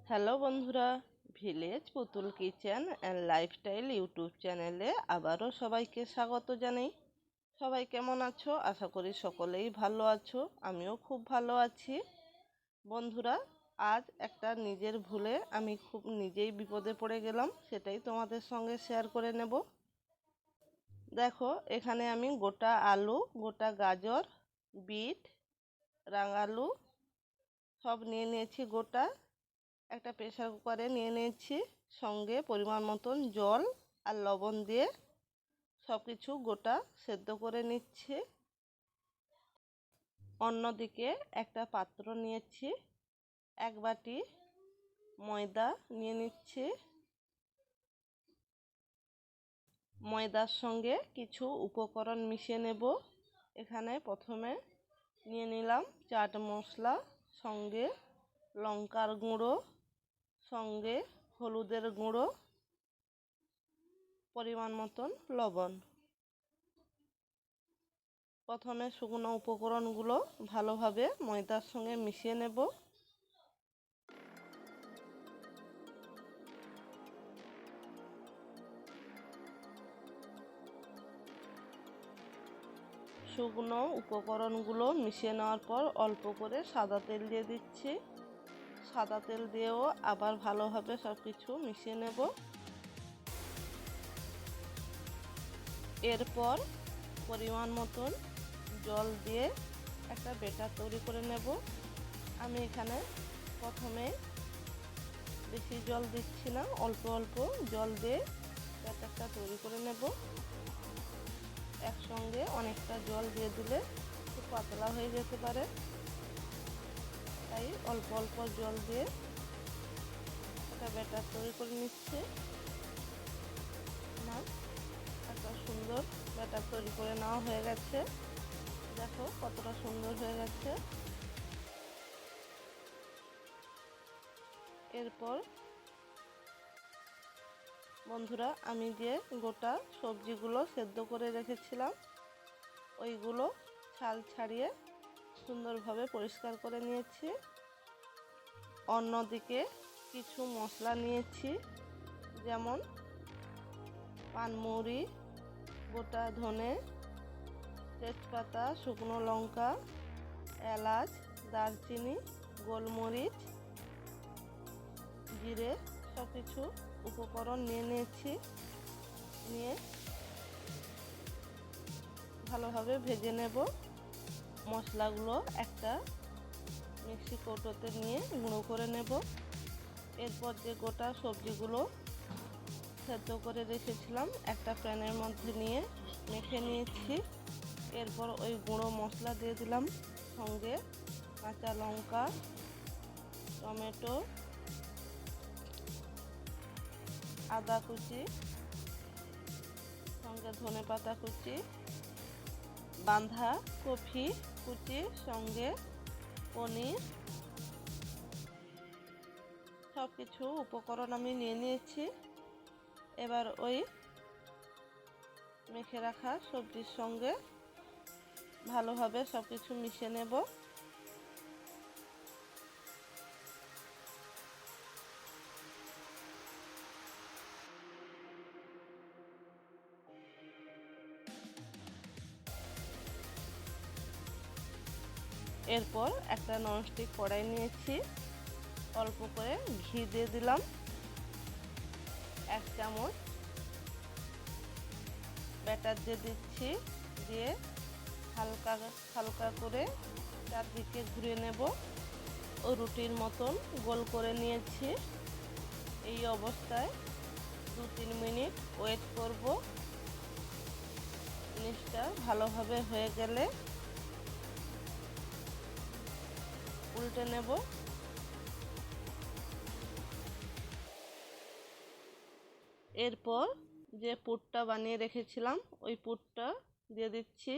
Hello বন্ধুরা, village পুতুল kitchen and lifestyle YouTube চ্যানেলে আবারও সবাইকে স্বাগত জানাই। সবাই কেমন আছো? আশা করি সকলেই ভালো আছো। আমিও খুব ভালো আছি। বন্ধুরা, আজ একটা নিজের ভুলে আমি খুব নিজেই বিপদে পড়ে গেলাম, সেটাই তোমাদের সঙ্গে শেয়ার করে নেব। দেখো, এখানে আমি গোটা আলু, গোটা গাজর, বিট, রাঙালু সব নিয়ে নিয়েছি গোটা। একটা প্রেসার কুকারে নিয়ে নিয়েছি, সঙ্গে পরিমাণ মতন জল আর লবণ দিয়ে সব কিছু গোটা সেদ্ধ করে নিচ্ছি। অন্যদিকে একটা পাত্র নিয়েছি, এক বাটি ময়দা নিয়ে নিচ্ছি। ময়দার সঙ্গে কিছু উপকরণ মিশিয়ে নেব। এখানে প্রথমে নিয়ে নিলাম চাট মশলা, সঙ্গে লঙ্কার গুঁড়ো, সঙ্গে হলুদের গুঁড়ো, পরিমাণ মতন লবণ। প্রথমে শুকনো উপকরণগুলো ভালোভাবে ময়দার সঙ্গে মিশিয়ে নেব। শুকনো উপকরণগুলো মিশিয়ে নেওয়ার পর অল্প করে সাদা তেল দিয়ে দিচ্ছি। সাদা তেল দিয়েও আবার ভালোভাবে সব কিছু মিশিয়ে নেব। এরপর পরিমাণ মতন জল দিয়ে একটা ব্যাটার তৈরি করে নেব। আমি এখানে প্রথমে বেশি জল দিচ্ছি না, অল্প অল্প জল দিয়ে ব্যাটারটা তৈরি করে নেব। একসঙ্গে অনেকটা জল দিয়ে দিলে খুব পাতলা হয়ে যেতে পারে, তাই অল্প অল্প জল দিয়ে একটা ব্যাটার তৈরি করে নিচ্ছে। না, একটা সুন্দর ব্যাটার তৈরি করে নেওয়া হয়ে গেছে। দেখো কতটা সুন্দর হয়ে গেছে। এরপর বন্ধুরা, আমি যে গোটা সবজিগুলো সেদ্ধ করে রেখেছিলাম ওইগুলো ছাল ছাড়িয়ে সুন্দরভাবে পরিষ্কার করে নিয়েছি। অন্যদিকে কিছু মশলা নিয়েছি, যেমন পানমৌরি, গোটা ধনে, তেজপাতা, শুকনো লঙ্কা, এলাচ, দারচিনি, গোলমরিচ, জিরে সব কিছু উপকরণ নিয়ে নিয়েছি। নিয়ে ভালোভাবে ভেজে নেব। মশলাগুলো একটা মিক্সি কৌটোতে নিয়ে গুঁড়ো করে নেব। এরপর যে গোটা সবজিগুলো সেদ্ধ করে রেখেছিলাম একটা প্যানের মধ্যে নিয়ে মেখে নিয়েছি। এরপর ওই গুঁড়ো মশলা দিয়ে দিলাম, সঙ্গে কাঁচা লঙ্কা, টমেটো, আদা কুচি, সঙ্গে ধনেপাতা কুচি, বাঁধাকপি কুচি, সঙ্গে পনির, সব কিছু উপকরণ আমি নিয়ে নিয়েছি। এবার ওই মেখে রাখা সবজির সঙ্গে ভালোভাবে সব কিছু মিশিয়ে নেব। এরপর একটা ননস্টিক কড়াই নিয়েছি, অল্প করে ঘি দিয়ে দিলাম, 1 চামচ ব্যাটার দিয়ে দিচ্ছি। দিয়ে হালকা হালকা করে চারদিকে ঘুরিয়ে নেব। ও রুটির মতন গোল করে নিয়েছি। এই অবস্থায় 2-3 মিনিট ওয়েট করব। জিনিসটা ভালোভাবে হয়ে গেলে উল্টে নেব। এরপর যে পুরটা বানিয়ে রেখেছিলাম ওই পুরটা দিয়ে দিচ্ছি।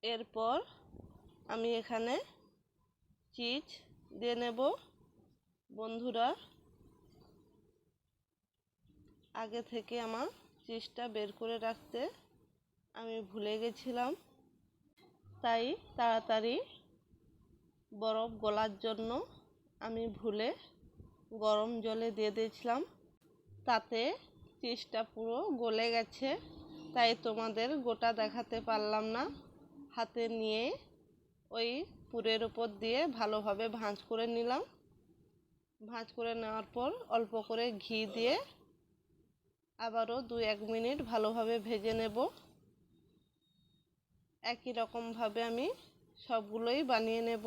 এরপর আমি এখানে চিজ দিয়ে নেব। বন্ধুরা, আগে থেকে আমার চিজটা বের করে রাখতে আমি ভুলে গেছিলাম, তাই তাড়াতাড়ি বরফ গলার জন্য আমি ভুলে গরম জলে দিয়ে দিয়েছিলাম, তাতে চিজটা পুরো গলে গেছে, তাই তোমাদের গোটা দেখাতে পারলাম না। হাতে নিয়ে ওই পুরের উপর দিয়ে ভালোভাবে ভাঁজ করে নিলাম। ভাঁজ করে নেওয়ার পর অল্প করে ঘি দিয়ে আবারও 2-1 মিনিট ভালোভাবে ভেজে নেব। একই রকমভাবে আমি সবগুলোই বানিয়ে নেব।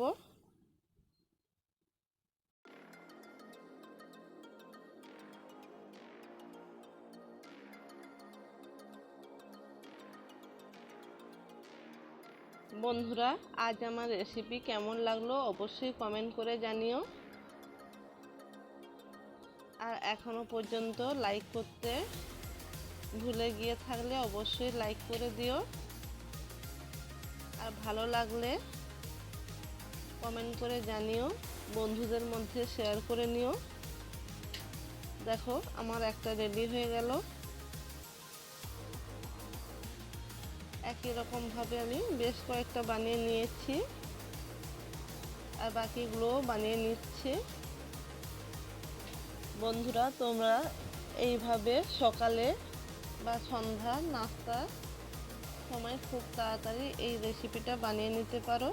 বন্ধুরা, আজ আমার রেসিপি কেমন লাগলো অবশ্যই কমেন্ট করে জানিও। আর এখনো পর্যন্ত লাইক করতে ভুলে গিয়ে থাকলে অবশ্যই লাইক করে দিও। আর ভালো লাগলে কমেন্ট করে জানিও, বন্ধুদের মধ্যে শেয়ার করে নিও। দেখো আমার একটা রেডি হয়ে গেল। একই রকমভাবে আমি বেশ কয়েকটা বানিয়ে নিয়েছি, আর বাকিগুলোও বানিয়ে নিচ্ছি। বন্ধুরা, তোমরা এইভাবে সকালে বা সন্ধ্যা নাস্তার সময় খুব তাড়াতাড়ি এই রেসিপিটা বানিয়ে নিতে পারো।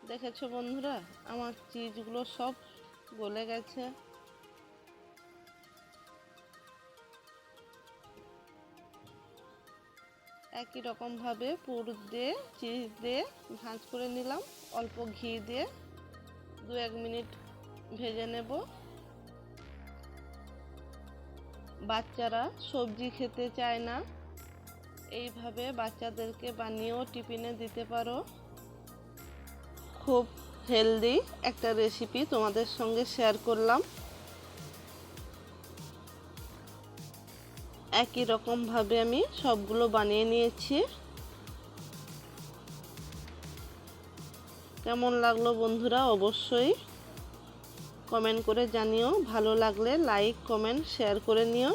দেখেছো বন্ধুরা, আমার চিজগুলো সব গলে গেছে। একই রকমভাবে পুর দিয়ে চিজ দিয়ে ভাঁজ করে নিলাম। অল্প ঘি দিয়ে 2-1 মিনিট ভেজে নেব। বাচ্চারা সবজি খেতে চায় না, এইভাবে বাচ্চাদেরকে বানিয়েও টিফিনে দিতে পারো। খুব হেলদি একটা রেসিপি তোমাদের সঙ্গে শেয়ার করলাম। একই রকমভাবে আমি সবগুলো বানিয়ে নিয়েছি। কেমন লাগলো বন্ধুরা অবশ্যই কমেন্ট করে জানিও। ভালো লাগলে লাইক কমেন্ট শেয়ার করে নিও।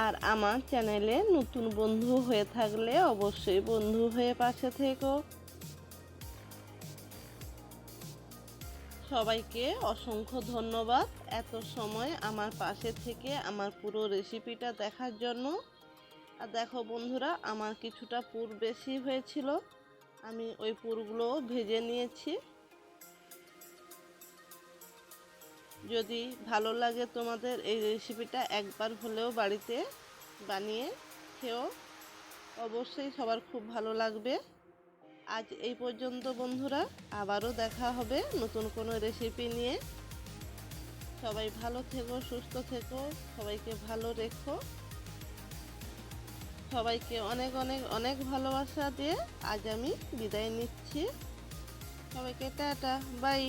আর আমার চ্যানেলে নতুন বন্ধু হয়ে থাকলে অবশ্যই বন্ধু হয়ে পাশে থেকো। সবাইকে অসংখ্য ধন্যবাদ এত সময় আমার পাশে থেকে আমার পুরো রেসিপিটা দেখার জন্য। আর দেখো বন্ধুরা, আমার কিছুটা পুর বেশি হয়েছিল, আমি ওই পুরগুলো ভেজে নিয়েছি। যদি ভালো লাগে তোমাদের এই রেসিপিটা একবার হলেও বাড়িতে বানিয়ে খেও, অবশ্যই সবার খুব ভালো লাগবে। আজ এই পর্যন্ত বন্ধুরা, আবারও দেখা হবে নতুন কোনো রেসিপি নিয়ে। সবাই ভালো থেকো, সুস্থ থেকো, সবাইকে ভালো রেখো। সবাইকে অনেক অনেক অনেক ভালোবাসা দিয়ে আজ আমি বিদায় নিচ্ছি। সবাইকে টাটা, বাই।